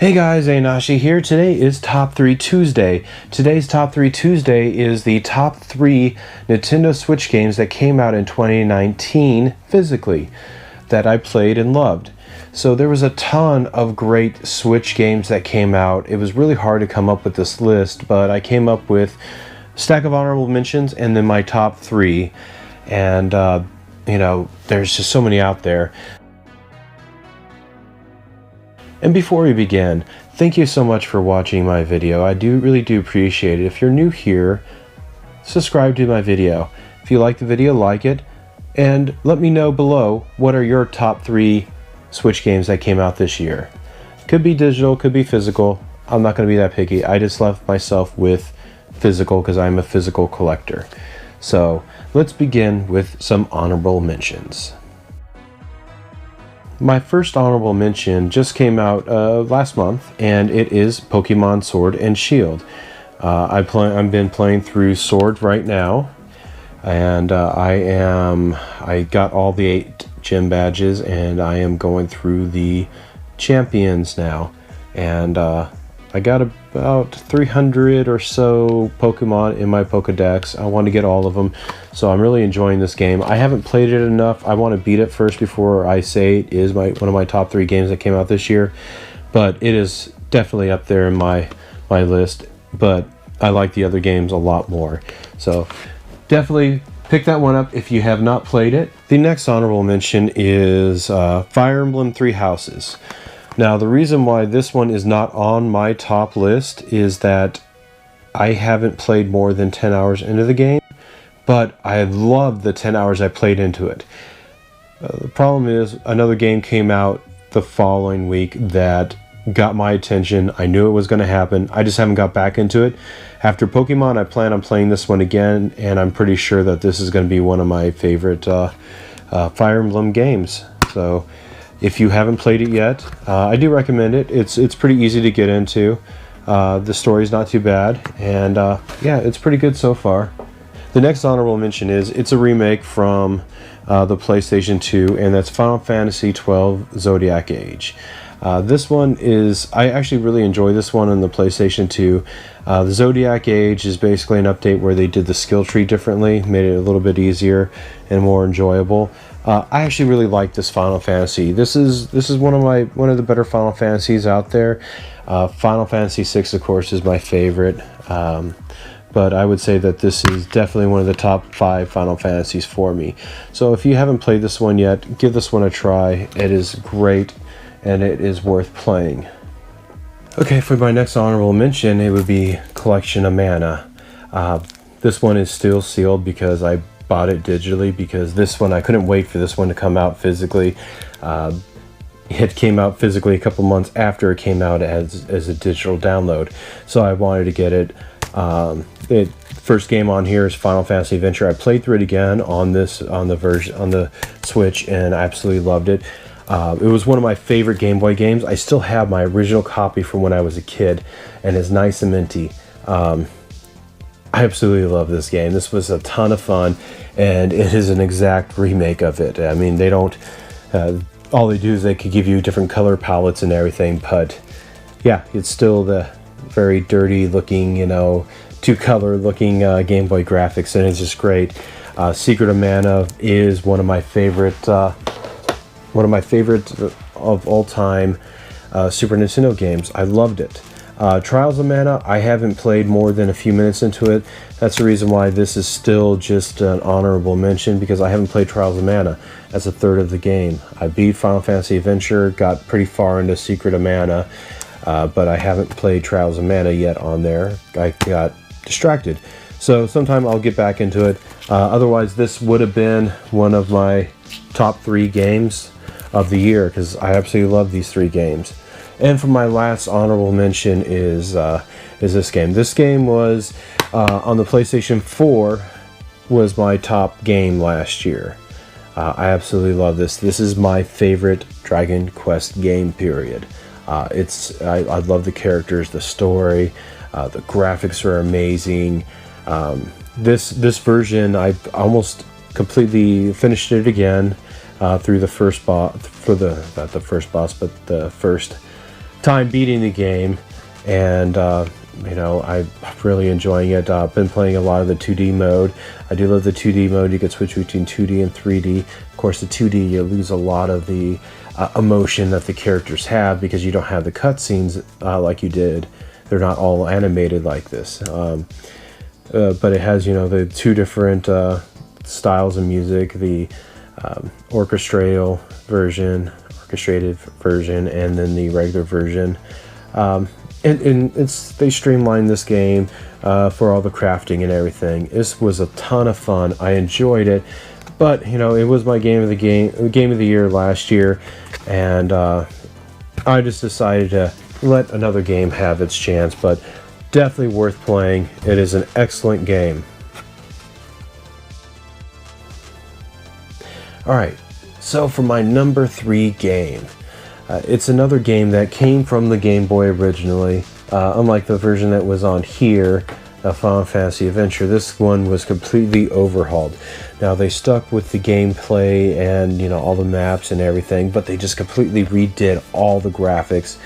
Hey guys, Einashi here. Today is Top 3 Tuesday. Today's Top 3 Tuesday is the top 3 Nintendo Switch games that came out in 2019 physically that I played and loved. So there was a ton of great Switch games that came out. It was really hard to come up with this list, but I came up with a stack of honorable mentions and then my top 3. And, there's just so many out there. And before we begin, thank you so much for watching my video. I really do appreciate it. If you're new here, subscribe to my video. If you like the video, like it. And let me know below, what are your top 3 Switch games that came out this year? Could be digital, could be physical. I'm not going to be that picky. I just left myself with physical because I'm a physical collector. So let's begin with some honorable mentions. My first honorable mention just came out last month, and it is Pokemon Sword and Shield. I've been playing through Sword right now, and I got all the 8 gym badges, and I am going through the champions now, and I got about 300 or so Pokemon in my Pokedex. I want to get all of them, so I'm really enjoying this game. I haven't played it enough. I want to beat it first before I say it is one of my top 3 games that came out this year, but it is definitely up there in my list, but I like the other games a lot more. So definitely pick that one up if you have not played it. The next honorable mention is Fire Emblem Three Houses. Now, the reason why this one is not on my top list is that I haven't played more than 10 hours into the game, but I love the 10 hours I played into it. The problem is, another game came out the following week that got my attention. I knew it was going to happen. I just haven't got back into it. After Pokemon, I plan on playing this one again, and I'm pretty sure that this is going to be one of my favorite Fire Emblem games. So if you haven't played it yet, I do recommend it. It's pretty easy to get into. The story's not too bad, and yeah, it's pretty good so far. The next honorable mention is, it's a remake from the PlayStation 2, and that's Final Fantasy XII Zodiac Age. This one is, I actually really enjoy this one on the PlayStation 2. The Zodiac Age is basically an update where they did the skill tree differently, made it a little bit easier and more enjoyable. I actually really like this Final Fantasy. This is one of the better Final Fantasies out there. Final Fantasy VI, of course, is my favorite, but I would say that this is definitely one of the top 5 Final Fantasies for me. So if you haven't played this one yet, give this one a try. It is great, and it is worth playing. Okay, for my next honorable mention, it would be Collection of Mana. This one is still sealed because I bought it digitally, because this one, I couldn't wait for this one to come out physically. It came out physically a couple months after it came out as a digital download, so I wanted to get it. First game on here is Final Fantasy Adventure. I played through it again on the Switch, and I absolutely loved it. It was one of my favorite Game Boy games. I still have my original copy from when I was a kid, and it's nice and minty. I absolutely love this game. This was a ton of fun, and it is an exact remake of it. I mean, they don't, all they do is they could give you different color palettes and everything, but yeah, it's still the very dirty looking, 2-color looking Game Boy graphics, and it's just great. Secret of Mana is one of my favorite of all time Super Nintendo games. I loved it. Trials of Mana, I haven't played more than a few minutes into it. That's the reason why this is still just an honorable mention, because I haven't played Trials of Mana. That's a third of the game. I beat Final Fantasy Adventure, got pretty far into Secret of Mana, but I haven't played Trials of Mana yet on there. I got distracted. So sometime I'll get back into it. Otherwise, this would have been one of my top 3 games of the year, because I absolutely love these 3 games. And for my last honorable mention is this game. This game was on the PlayStation 4, was my top game last year. I absolutely love this. This is my favorite Dragon Quest game, period. I love the characters, the story, the graphics are amazing. This version, I've almost completely finished it again through the first boss, not the first boss, but the first time beating the game, and I'm really enjoying it. I've been playing a lot of the 2D mode. I do love the 2D mode. You can switch between 2D and 3D. Of course, the 2D, you lose a lot of the emotion that the characters have because you don't have the cutscenes like you did. They're not all animated like this. But it has, the two different styles of music, the orchestrated version, and then the regular version. And they streamlined this game for all the crafting and everything. This was a ton of fun. I enjoyed it, but it was my game of the year last year, and I just decided to let another game have its chance. But definitely worth playing. It is an excellent game. All right, so for my number 3 game. It's another game that came from the Game Boy originally. Unlike the version that was on here, Final Fantasy Adventure, this one was completely overhauled. Now, they stuck with the gameplay and, all the maps and everything, but they just completely redid all the graphics.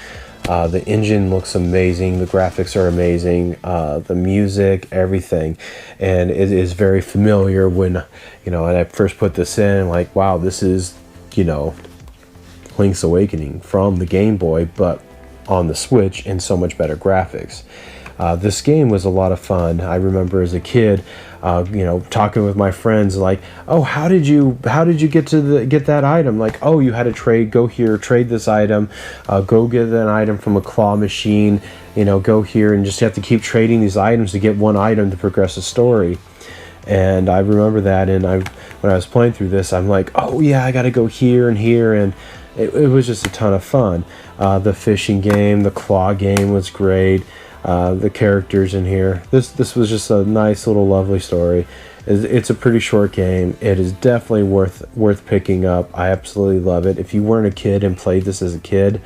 The engine looks amazing, the graphics are amazing, the music, everything. And it is very familiar when, when I first put this in, like, wow, this is, Link's Awakening from the Game Boy, but on the Switch and so much better graphics. This game was a lot of fun. I remember as a kid, talking with my friends, like, oh, how did you get that item? Like, oh, you had to go here, trade this item, go get an item from a claw machine, go here, and just have to keep trading these items to get one item to progress the story. And I remember that, and when I was playing through this, I'm like, oh yeah, I got to go here and here, and it was just a ton of fun. The fishing game, the claw game was great. The characters in here. This was just a nice little lovely story. It's a pretty short game. It is definitely worth picking up. I absolutely love it. If you weren't a kid and played this as a kid,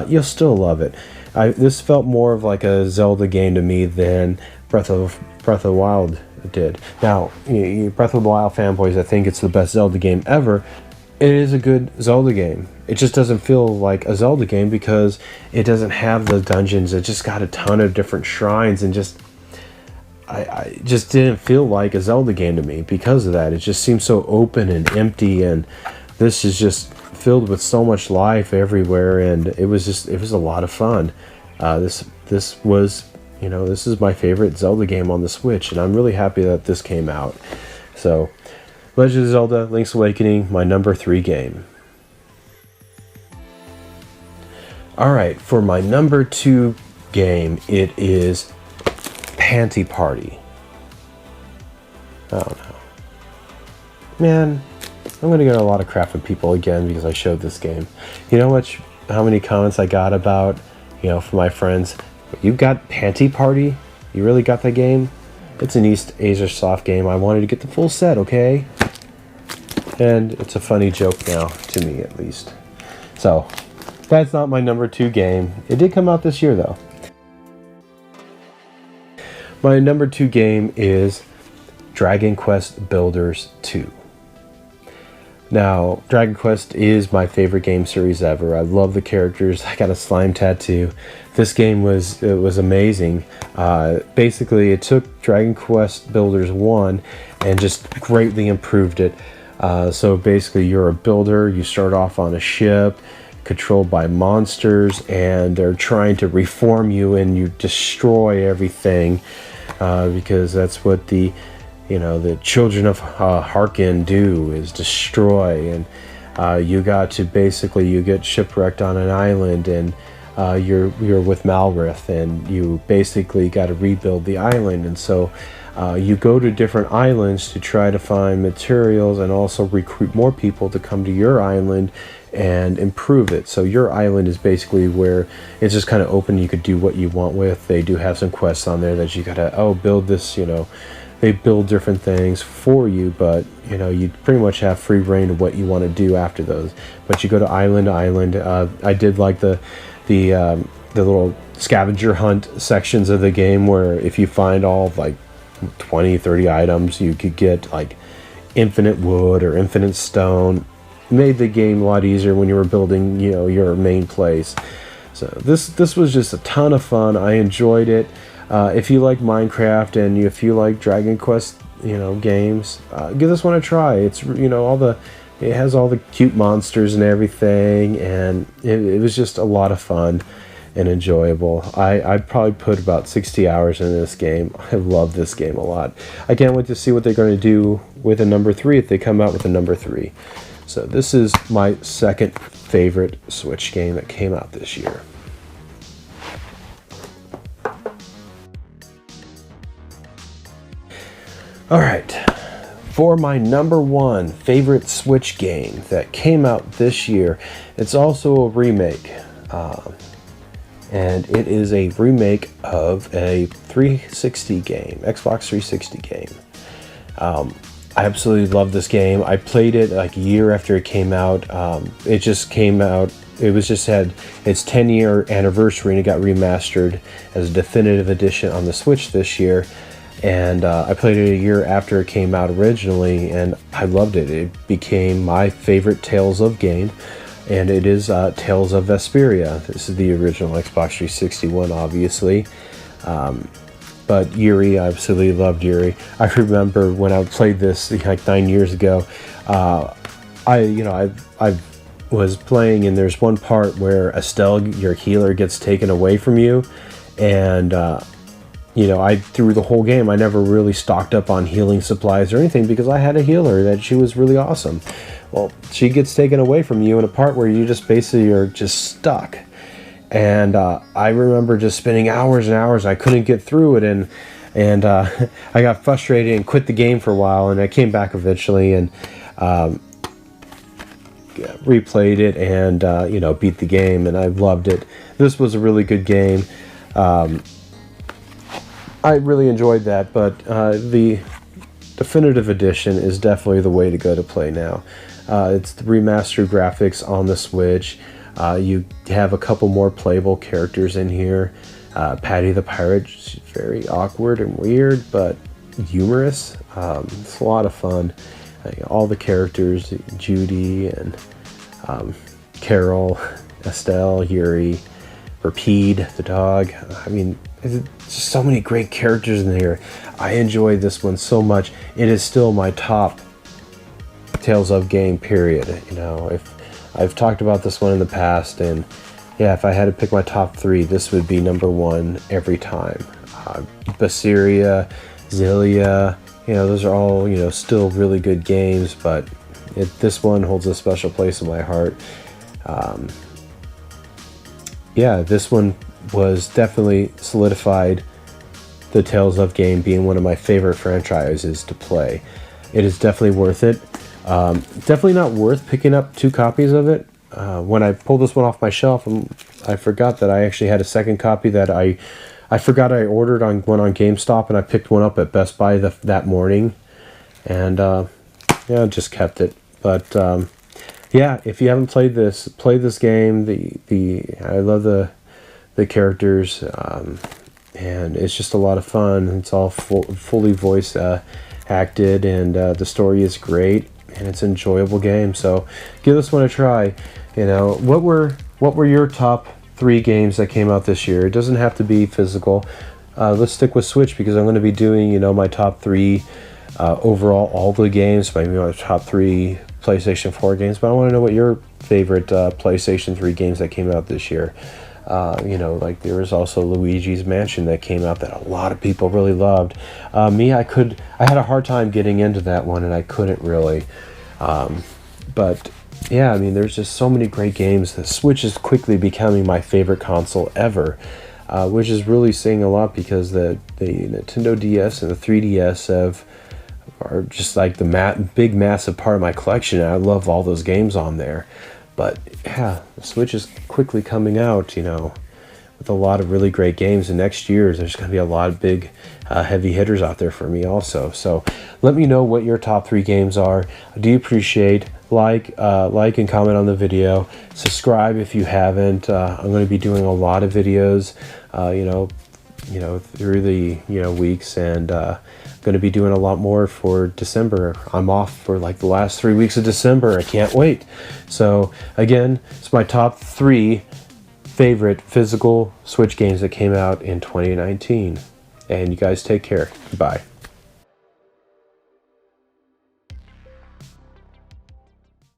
you'll still love it. This felt more of like a Zelda game to me than Breath of the Wild did. Now, Breath of the Wild fanboys, I think it's the best Zelda game ever. It is a good Zelda game. It just doesn't feel like a Zelda game because it doesn't have the dungeons. It just got a ton of different shrines, and I just didn't feel like a Zelda game to me because of that. It just seems so open and empty, and this is just filled with so much life everywhere, and it was a lot of fun. This was, this is my favorite Zelda game on the Switch, and I'm really happy that this came out. So, Legend of Zelda: Link's Awakening, my number 3 game. Alright, for my number 2 game, it is Panty Party. Oh no. Man, I'm gonna get a lot of crap from people again because I showed this game. You know how many comments I got about, from my friends, you got Panty Party? You really got that game? It's an East Asia Soft game. I wanted to get the full set, okay? And it's a funny joke now, to me at least. So, that's not my number 2 game. It did come out this year, though. My number 2 game is Dragon Quest Builders 2. Now, Dragon Quest is my favorite game series ever. I love the characters. I got a slime tattoo. This game was amazing. Basically, it took Dragon Quest Builders 1 and just greatly improved it. So basically, you're a builder. You start off on a ship controlled by monsters, and they're trying to reform you, and you destroy everything because that's what the children of Harkin do, is destroy. And you get shipwrecked on an island, and you're with Malrith, and you basically got to rebuild the island. And so you go to different islands to try to find materials and also recruit more people to come to your island and improve it. So your island is basically where it's just kind of open. You could do what you want with. They do have some quests on there that you gotta build this. They build different things for you, but you pretty much have free reign of what you want to do after those. But you go to island to island. I did like the little scavenger hunt sections of the game, where if you find all like 20-30 items, you could get like infinite wood or infinite stone. Made the game a lot easier when you were building your main place. So this was just a ton of fun. I enjoyed it. If you like Minecraft and if you like Dragon Quest, games, give this one a try. It's it has all the cute monsters and everything, and it was just a lot of fun and enjoyable. I'd probably put about 60 hours in this game. I love this game a lot. I can't wait to see what they're going to do with a number 3 if they come out with a number 3. So this is my second favorite Switch game that came out this year. All right, for my number 1 favorite Switch game that came out this year, it's also a remake. And it is a remake of a 360 game, Xbox 360 game. I absolutely love this game. I played it like a year after it came out. It just came out, it was just had its 10-year anniversary, and it got remastered as a definitive edition on the Switch this year. And I played it a year after it came out originally, and I loved it. It became my favorite Tales of game. And it is Tales of Vesperia. This is the original Xbox 360 one, obviously. But Yuri, I absolutely loved Yuri. I remember when I played this like 9 years ago. I was playing, and there's one part where Estelle, your healer, gets taken away from you, and through the whole game, I never really stocked up on healing supplies or anything because I had a healer that she was really awesome. Well, she gets taken away from you in a part where you just basically are just stuck. And I remember just spending hours and hours. I couldn't get through it, and I got frustrated and quit the game for a while. And I came back eventually and replayed it and beat the game, and I loved it. This was a really good game. I really enjoyed that, but the definitive edition is definitely the way to go to play now. It's the remastered graphics on the Switch. You have a couple more playable characters in here. Patty the Pirate, she's very awkward and weird, but humorous. It's a lot of fun. All the characters, Judy and Carol, Estelle, Yuri, Rapide, the dog. I mean, there's just so many great characters in here. I enjoyed this one so much. It is still my top Tales of game, period. If I've talked about this one in the past, and yeah, if I had to pick my top 3, this would be number 1 every time. Vesperia, Xillia, those are all still really good games, but this one holds a special place in my heart. This one was definitely solidified the Tales of game being one of my favorite franchises to play. It is definitely worth it. Definitely not worth picking up 2 copies of it. When I pulled this one off my shelf, I forgot that I actually had a second copy that I forgot I ordered one on GameStop, and I picked one up at Best Buy that morning, and just kept it. But if you haven't played this, play this game. I love the characters, and it's just a lot of fun. It's all fully voice acted, and the story is great, and it's an enjoyable game. So give this one a try. What were your top 3 games that came out this year? It doesn't have to be physical. Let's stick with Switch, because I'm going to be doing my top 3 overall, all the games, maybe my top 3 PlayStation 4 games. But I want to know what your favorite PlayStation 3 games that came out this year. Like there was also Luigi's Mansion that came out that a lot of people really loved. I had a hard time getting into that one, and I couldn't really. But yeah, I mean, there's just so many great games. The Switch is quickly becoming my favorite console ever, which is really saying a lot, because the Nintendo DS and the 3DS are just like the big massive part of my collection. And I love all those games on there. But yeah, the Switch is quickly coming out, with a lot of really great games. And next year, there's going to be a lot of big heavy hitters out there for me also. So let me know what your top 3 games are. I do appreciate like and comment on the video. Subscribe if you haven't. I'm going to be doing a lot of videos, through the weeks, and going to be doing a lot more for December. I'm off for like the last 3 weeks of December. I can't wait. So again, it's my top 3 favorite physical Switch games that came out in 2019. And you guys take care. Bye.